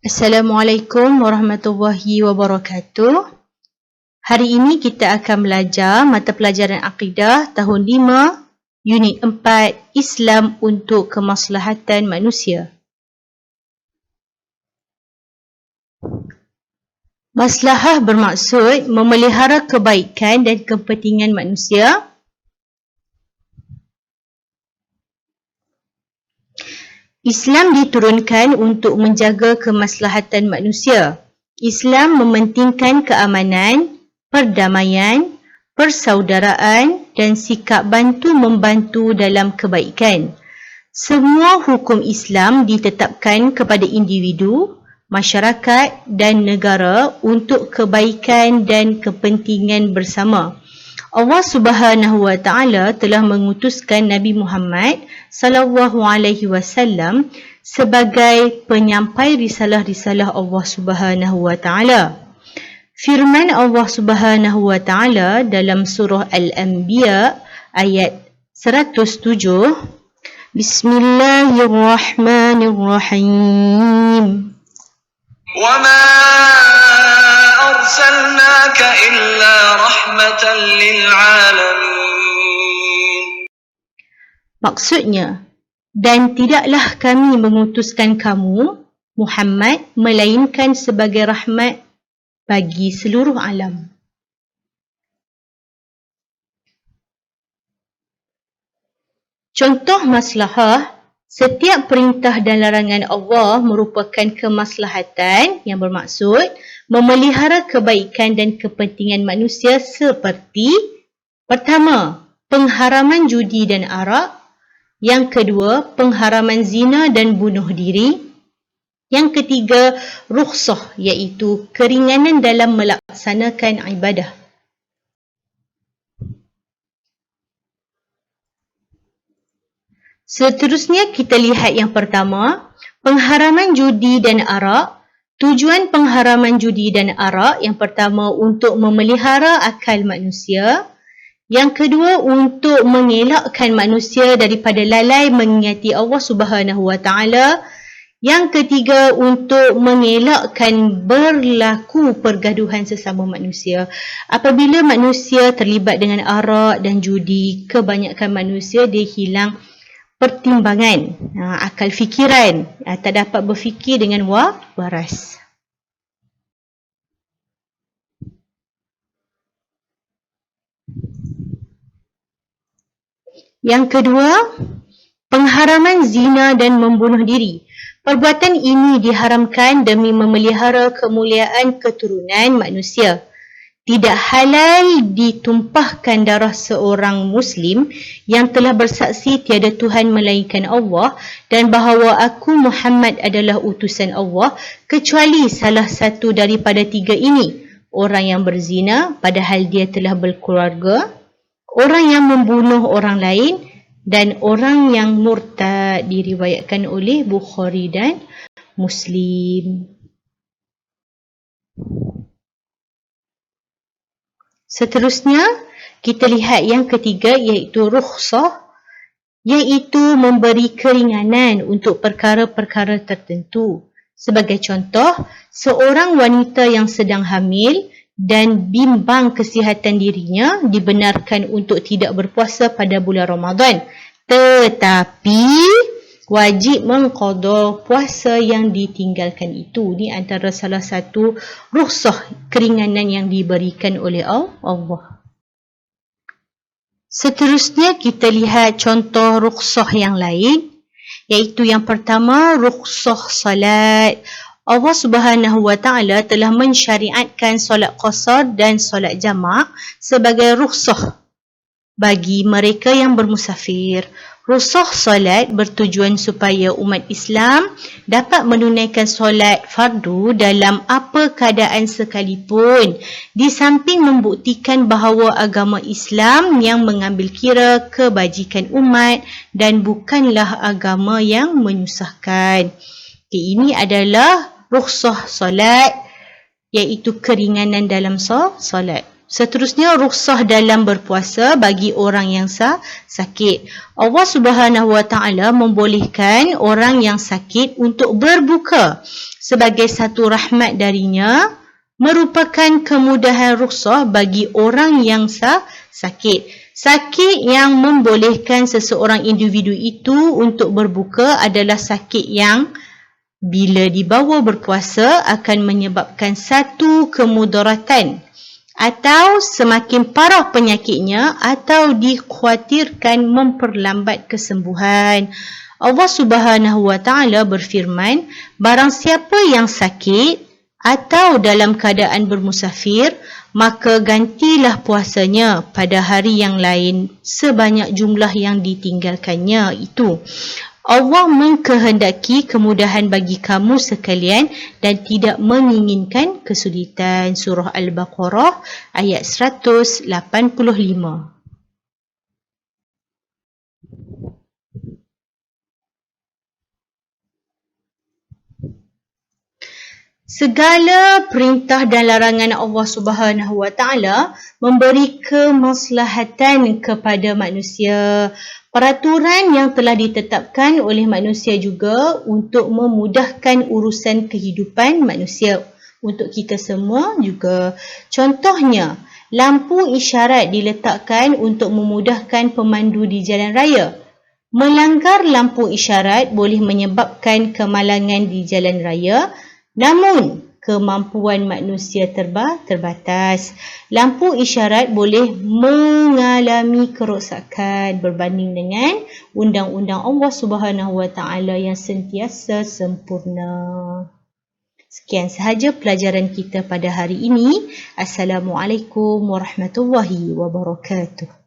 Assalamualaikum warahmatullahi wabarakatuh. Hari ini kita akan belajar mata pelajaran Akidah tahun 5, Unit 4, Islam untuk Kemaslahatan Manusia. Maslahah bermaksud memelihara kebaikan dan kepentingan manusia. Islam diturunkan untuk menjaga kemaslahatan manusia. Islam mementingkan keamanan, perdamaian, persaudaraan dan sikap bantu-membantu dalam kebaikan. Semua hukum Islam ditetapkan kepada individu, masyarakat dan negara untuk kebaikan dan kepentingan bersama. Allah Subhanahu wa Ta'ala telah mengutuskan Nabi Muhammad sallallahu alaihi wasallam sebagai penyampai risalah-risalah Allah Subhanahu wa Ta'ala. Firman Allah Subhanahu wa Ta'ala dalam surah Al-Anbiya ayat 107, Bismillahirrahmanirrahim. وَمَا أَرْسَلْنَاكَ إِلَّا رَحْمَةً لِلْعَالَمِينَ. Maksudnya, dan tidaklah kami mengutuskan kamu, Muhammad, melainkan sebagai rahmat bagi seluruh alam. Contoh maslahah, setiap perintah dan larangan Allah merupakan kemaslahatan yang bermaksud memelihara kebaikan dan kepentingan manusia seperti pertama, pengharaman judi dan arak. Yang kedua, pengharaman zina dan bunuh diri. Yang ketiga, rukhsah iaitu keringanan dalam melaksanakan ibadah. Seterusnya kita lihat yang pertama, pengharaman judi dan arak. Tujuan pengharaman judi dan arak yang pertama untuk memelihara akal manusia. Yang kedua untuk mengelakkan manusia daripada lalai mengingati Allah Subhanahu wa Ta'ala. Yang ketiga untuk mengelakkan berlaku pergaduhan sesama manusia. Apabila manusia terlibat dengan arak dan judi, kebanyakan manusia dia hilang pertimbangan, akal fikiran, tak dapat berfikir dengan waras. Yang kedua, pengharaman zina dan membunuh diri. Perbuatan ini diharamkan demi memelihara kemuliaan keturunan manusia. Tidak halal ditumpahkan darah seorang Muslim yang telah bersaksi tiada Tuhan melainkan Allah dan bahawa aku Muhammad adalah utusan Allah kecuali salah satu daripada tiga ini. Orang yang berzina padahal dia telah berkeluarga, orang yang membunuh orang lain dan orang yang murtad, diriwayatkan oleh Bukhari dan Muslim. Seterusnya, kita lihat yang ketiga iaitu rukhsah, iaitu memberi keringanan untuk perkara-perkara tertentu. Sebagai contoh, seorang wanita yang sedang hamil dan bimbang kesihatan dirinya dibenarkan untuk tidak berpuasa pada bulan Ramadan. Tetapi wajib mengqada puasa yang ditinggalkan itu. Ini antara salah satu rukhsah keringanan yang diberikan oleh Allah. Seterusnya kita lihat contoh rukhsah yang lain, iaitu yang pertama rukhsah salat. Allah Subhanahu wa Ta'ala telah mensyariatkan solat qasar dan solat jamak sebagai rukhsah bagi mereka yang bermusafir. Rukhsah solat bertujuan supaya umat Islam dapat menunaikan solat fardu dalam apa keadaan sekalipun, di samping membuktikan bahawa agama Islam yang mengambil kira kebajikan umat dan bukanlah agama yang menyusahkan. Ini adalah rukhsah solat, iaitu keringanan dalam solat. Seterusnya, rukhsah dalam berpuasa bagi orang yang sakit. Allah Subhanahu Wa Taala membolehkan orang yang sakit untuk berbuka sebagai satu rahmat darinya, merupakan kemudahan rukhsah bagi orang yang sakit. Sakit yang membolehkan seseorang individu itu untuk berbuka adalah sakit yang bila dibawa berpuasa akan menyebabkan satu kemudaratan atau semakin parah penyakitnya atau dikhawatirkan memperlambat kesembuhan. Allah Subhanahu Wa Taala berfirman, barang siapa yang sakit atau dalam keadaan bermusafir, maka gantilah puasanya pada hari yang lain sebanyak jumlah yang ditinggalkannya itu. Allah mengkehendaki kemudahan bagi kamu sekalian dan tidak menginginkan kesulitan. Surah Al-Baqarah ayat 185. Segala perintah dan larangan Allah Subhanahu Wa Taala memberi kemaslahatan kepada manusia. Peraturan yang telah ditetapkan oleh manusia juga untuk memudahkan urusan kehidupan manusia untuk kita semua juga. Contohnya, lampu isyarat diletakkan untuk memudahkan pemandu di jalan raya. Melanggar lampu isyarat boleh menyebabkan kemalangan di jalan raya, namun kemampuan manusia terbatas. Lampu isyarat boleh mengalami kerosakan berbanding dengan undang-undang Allah Subhanahu Wa Taala yang sentiasa sempurna. Sekian sahaja pelajaran kita pada hari ini. Assalamualaikum warahmatullahi wabarakatuh.